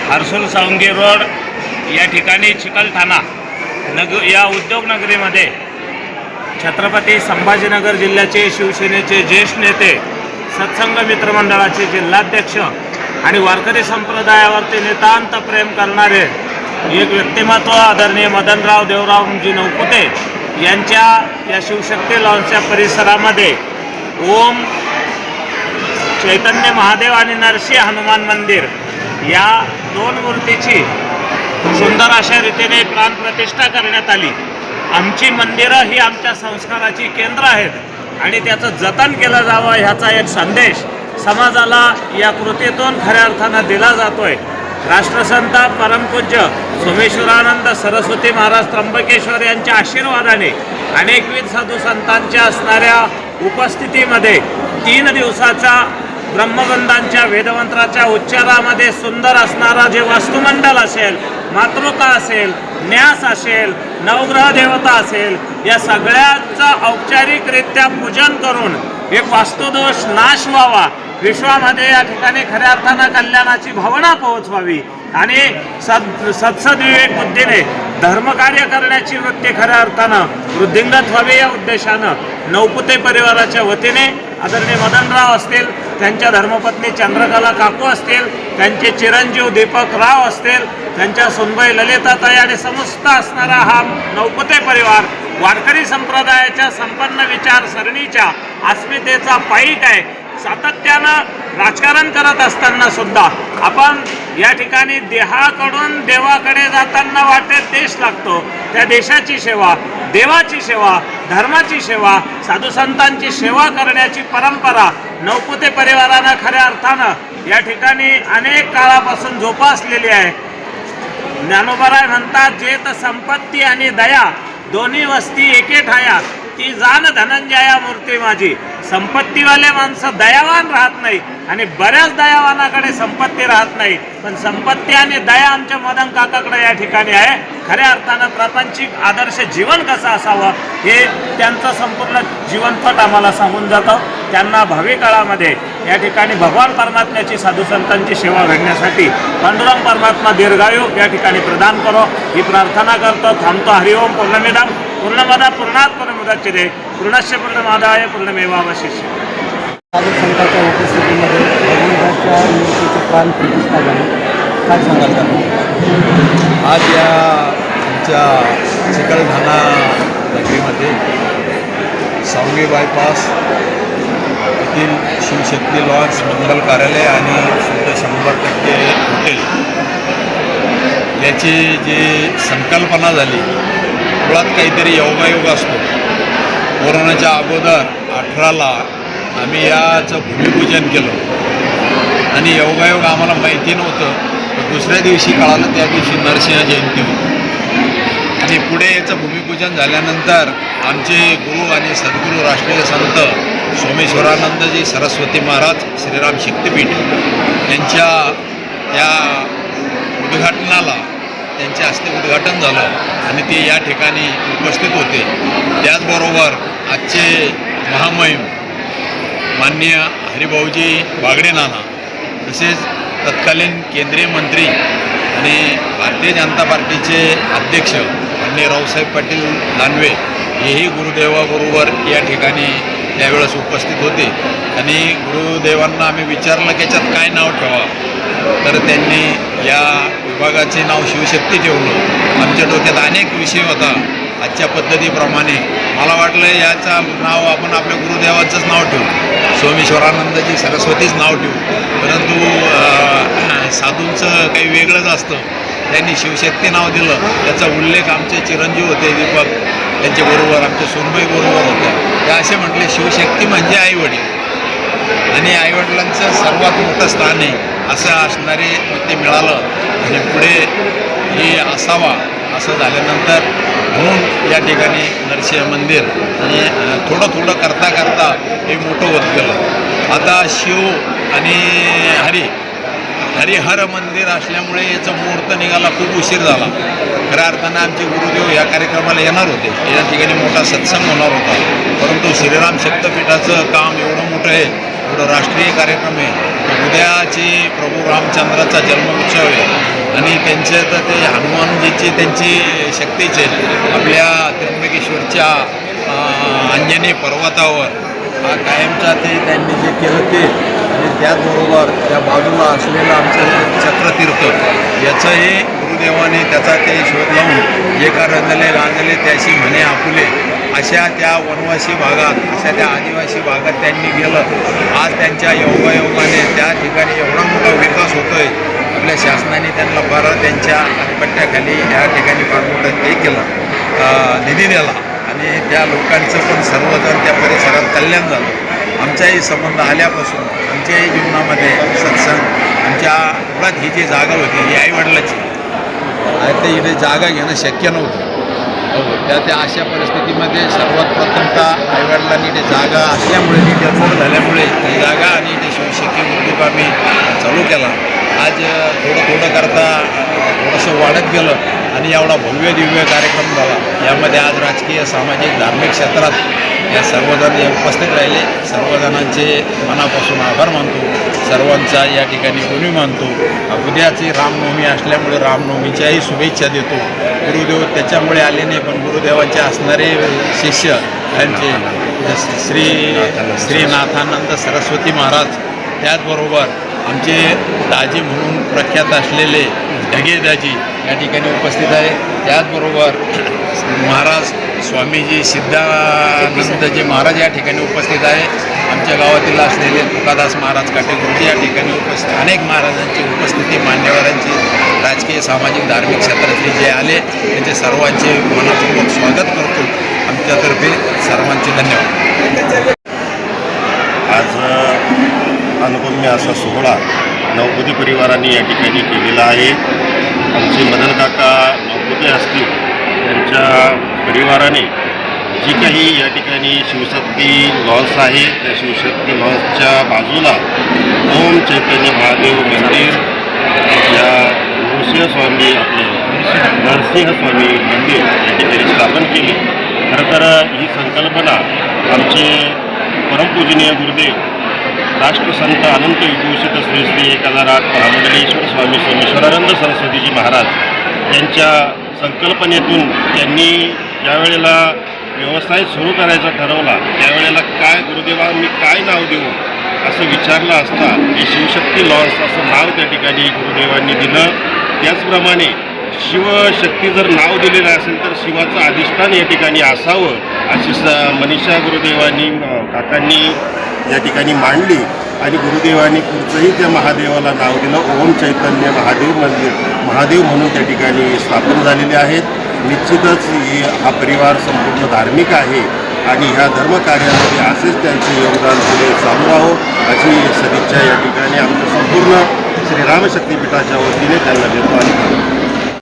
Harsul Sawangi road या ठिकाणी चिकलठाणा या उद्योग नगरीमध्ये छत्रपती संभाजीनगर जिल्ह्याचे शिवसेनेचे ज्येष्ठ नेते, सत्संग मित्रमंडळाचे जिल्हाध्यक्ष आणि वारकरी संप्रदायावरती नितांत प्रेम करणारे एक व्यक्तिमत्व आदरणीय मदनराव देवरावजी नवपुते यांच्या या शिवशक्ती लॉन्सच्या परिसरामध्ये ओम चैतन्य महादेव आणि नरसिंह हनुमान मंदिर या दोन मूर्तीची सुंदर अशा रीतीने प्राणप्रतिष्ठा करण्यात आली। आमची मंदिरं ही आमच्या संस्काराची केंद्र आहेत आणि त्याचं जतन केलं जावं ह्याचा एक संदेश समाजाला या कृतीतून खऱ्या अर्थानं दिला जातोय। राष्ट्रसंत परमपूज्य सोमेश्वरानंद सरस्वती महाराज त्र्यंबकेश्वर यांच्या आशीर्वादाने अनेकविध साधू संतांच्या असणाऱ्या उपस्थितीमध्ये 3 दिवसाचा ब्रह्मवंदांच्या वेदमंत्राच्या उच्चारामध्ये सुंदर असणारा जे वास्तुमंडल असेल, मातृका असेल, न्यास असेल, नवग्रह देवता असेल, या सगळ्याचं औपचारिकरित्या पूजन करून एक वास्तुदोष नाश व्हावा, विश्वामध्ये या ठिकाणी खऱ्या अर्थानं कल्याणाची भावना पोहोचवावी आणि सत्सद्विवेक बुद्धीने धर्मकार्य करण्याची वृत्ती खऱ्या अर्थानं वृद्धिंगत व्हावी या उद्देशानं नवपुते परिवाराच्या वतीने आदरणीय मदनराव असतील, त्यांच्या धर्मपत्नी चंद्रकला काकू असतील, त्यांचे चिरंजीव दीपक राव असतील, त्यांच्या सुनबाई ललिताताई आणि समस्त असणारा हा नवपुते परिवार वारकरी संप्रदायाच्या संपन्न विचारसरणीच्या अस्मितेचा पाईक आहे। सातत्यानं राजकारण करत असताना सुद्धा आपण या ठिकाणी देहाकडून देवाकडे जाताना वाटेत देश लागतो, त्या देशाची सेवा, देवाची सेवा, धर्माची सेवा, साधू संतांची सेवा करण्याची परंपरा नवपुते परिवारानं खऱ्या अर्थानं या ठिकाणी अनेक काळापासून जोपासलेली आहे। ज्ञानोबराय म्हणतात, जेत संपत्ती आणि दया दोन्ही वस्ती एके ठाया, ती जाण धनंजया मूर्ती माझी। संपत्तीवाले माणसं दयावान राहत नाही आणि बऱ्याच दयावानाकडे संपत्ती राहत नाही, पण संपत्ती आणि दया आमच्या मदन काकाकडे या ठिकाणी आहे। खऱ्या अर्थानं प्रापंचिक आदर्श जीवन कसं असावं हे त्यांचं संपूर्ण जीवनपट आम्हाला सांगून जातं। त्यांना भावी काळामध्ये या ठिकाणी भगवान परमात्म्याची साधू संतांची सेवा घडण्यासाठी पांडुरंग परमात्मा दीर्घायू या ठिकाणी प्रदान करो ही प्रार्थना करतो। थांबतो। हरिओम पूर्णमिदं पूर्णमदः पूर्णात् पूर्णमुदच्यते पूर्णस्य पूर्णमादाय पूर्णमेवावशिष्यते। साधू संतांच्या उपस्थितीमध्ये भगवंताच्या मूर्तीची प्राणप्रतिष्ठा झाली, काय सांगाल त्याला? आज या आमच्या चिकलठाणा नगरीमध्ये सावंगी बायपास येथील शिवशक्ती लॉन्स मंगल कार्यालय आणि शुद्ध 100% हॉटेल याची जी संकल्पना झाली, मुळात काहीतरी योगायोग असतो। कोरोनाच्या अगोदर 18ला आम्ही याचं भूमिपूजन केलं आणि योगायोग आम्हाला माहिती नव्हतं। दुसऱ्या दिवशी कळालं, त्या दिवशी नरसिंह जयंती होती आणि पुढे याचं भूमिपूजन झाल्यानंतर आमचे गुरु आणि सद्गुरू राष्ट्रीय संत सोमेश्वरानंदजी सरस्वती महाराज श्रीराम शक्तीपीठ यांच्या या उद्घाटनाला त्यांच्या हस्ते उद्घाटन झालं आणि ते या ठिकाणी उपस्थित होते। त्याचबरोबर आजचे महामहिम माननीय हरिभाऊजी बागडे नाना, तसेच तत्कालीन केंद्रीय मंत्री आणि भारतीय जनता पार्टीचे अध्यक्ष माननीय रावसाहेब पाटील दानवे हेही गुरुदेवाबरोबर या ठिकाणी त्यावेळेस उपस्थित होते आणि गुरुदेवांना आम्ही विचारलं की याच्यात काय नाव ठेवा, तर त्यांनी या विभागाचे नाव शिवशक्ती ठेवलं. आमच्या डोक्यात अनेक विषय होता आजच्या पद्धतीप्रमाणे. मला वाटलं याचं नाव आपण आपल्या गुरुदेवाचंच नाव ठेवू, सोमेश्वरानंदजी सरस्वतीच नाव ठेवू, परंतु साधूंचं काही वेगळंच असतं. त्यांनी शिवशक्ती नाव दिलं. त्याचा उल्लेख आमचे चिरंजीव होते दीपक त्यांच्याबरोबर, आमच्या सोनबाई बरोबर होत्या. ते असे म्हटले शिवशक्ती म्हणजे आईवडील आणि आईवडिलांचं सर्वात मोठं स्थान आहे असं असणारे ते मिळालं आणि पुढे हे असावा असं झाल्यानंतर म्हणून या ठिकाणी नरसिंह मंदिर आणि थोडं थोडं करता करता हे मोठं होत गेलं. आता शिव आणि हरिहर मंदिर असल्यामुळे याचा मुहूर्त निघाला खूप उशीर झाला. खऱ्या अर्थानं आमचे गुरुदेव या कार्यक्रमाला येणार होते, या ठिकाणी मोठा सत्संग होणार होता, परंतु श्रीराम शक्तपीठाचं काम एवढं मोठं आहे, एवढं राष्ट्रीय कार्यक्रम आहे. उद्याची प्रभू रामचंद्राचा जन्मोत्सव आहे आणि त्यांचे तर ते हनुमानजीची त्यांची शक्तीचे आपल्या त्र्यंबकेश्वरच्या अंजनी पर्वतावर हा कायमचा ते त्यांनी जे केलं ते आणि त्याचबरोबर त्या बाजूला असलेलं आमचं चक्रतीर्थ याचंही गुरुदेवाने त्याचा ते शोध लावून एका रांजले त्याशी म्हणे आपुले अशा त्या वनवासी भागात, अशा त्या आदिवासी भागात त्यांनी गेलं. आज त्यांच्या योगायोगाने त्या ठिकाणी एवढा मोठा विकास होतो आहे. आपल्या शासनाने त्यांना बरं त्यांच्या पट्ट्याखाली या ठिकाणी फार मोठं हे केलं, निधी दिला आणि त्या लोकांचं पण सर्वजण त्या परिसरात कल्याण झालं. आमचाही संबंध आल्यापासून आमच्याही जीवनामध्ये सत्संग आमच्या मुळात ही जी जागा होती ही आईवडिलाची ते इथे जागा घेणं शक्य नव्हतं. त्या अशा परिस्थितीमध्ये सर्वात प्रथमतः आईवडिलांनी ते जागा असल्यामुळे ती जन्म झाल्यामुळे ती जागा आणि ते शिवशक्ती उद्योग आम्ही चालू केला. आज थोडं करता थोडंसं वाढत गेलं आणि एवढा भव्य दिव्य कार्यक्रम झाला. यामध्ये आज राजकीय सामाजिक धार्मिक क्षेत्रात या सर्वजण उपस्थित राहिले. सर्वजणांचे मनापासून आभार मानतो, सर्वांचा या ठिकाणी गुणी मानतो. उद्याची रामनवमी असल्यामुळे रामनवमीच्याही शुभेच्छा देतो. गुरुदेव त्याच्यामुळे आले नाही, पण गुरुदेवांचे असणारे शिष्य त्यांचे श्री नाथानंद सरस्वती महाराज, त्याचबरोबर आमचे दाजी म्हणून प्रख्यात असलेले ढगे दाजी या ठिकाणी उपस्थित आहे. त्याचबरोबर महाराज स्वामीजी सिद्धानंदजी महाराज या ठिकाणी उपस्थित आहे. आमच्या गावातील असलेले तुकादास महाराज काटेगुरुजी या ठिकाणी उपस्थित, अनेक महाराजांची उपस्थिती, मान्यवरांची राजकीय सामाजिक धार्मिक क्षेत्रातले जे आले त्यांचे सर्वांचे मनपूर्वक स्वागत करतो. आमच्यातर्फे सर्वांचे धन्यवाद. आज अनुपम्य असा सोहळा नवपुते परिवाराने या ठिकाणी केलेला आहे. आमचे मदन काका नवपुते असतील त्यांच्या परिवाराने जी काही या ठिकाणी शिवशक्ती लॉन्स आहे त्या शिवशक्ती लॉन्सच्या बाजूला ओम चैतन्य महादेव मंदिर या नृसिंहस्वामी नरसिंहस्वामी मंदिर या ठिकाणी स्थापन केले. खरं तर ही संकल्पना आमचे परमपूजनीय गुरुदेव राष्ट्रसंत अनंत विभूषित श्री श्री 1008 महामंडलेश्वर स्वामी सोमेश्वरानंद सरस्वतीजी महाराज यांच्या संकल्पनेतून त्यांनी ज्यावेळेला व्यवसाय सुरू करायचा ठरवला त्यावेळेला काय गुरुदेवा मी काय नाव देऊ असं विचारलं असता हे शिवशक्ती लॉन्स असं नाव त्या ठिकाणी गुरुदेवांनी दिलं. त्याचप्रमाणे शिवशक्ती जर नाव दिलेलं असेल तर शिवाचं अधिष्ठान या ठिकाणी असावं अशी मनीषा गुरुदेवांनी काकांनी या ठिकाणी मांडली आणि गुरुदेवांनी पुढचंही त्या महादेवाला नाव दिलं ओम चैतन्य महादेव मंदिर. महादेव म्हणून त्या ठिकाणी स्थापन झालेले आहेत. निश्चितच हा परिवार संपूर्ण धार्मिक आहे आणि ह्या धर्मकार्यामध्ये असेच त्यांचे योगदान पुढे चालू राहो अशी सदिच्छा या ठिकाणी आमच्या संपूर्ण श्रीराम शक्तीपीठाच्या वतीने त्यांना देतो आणि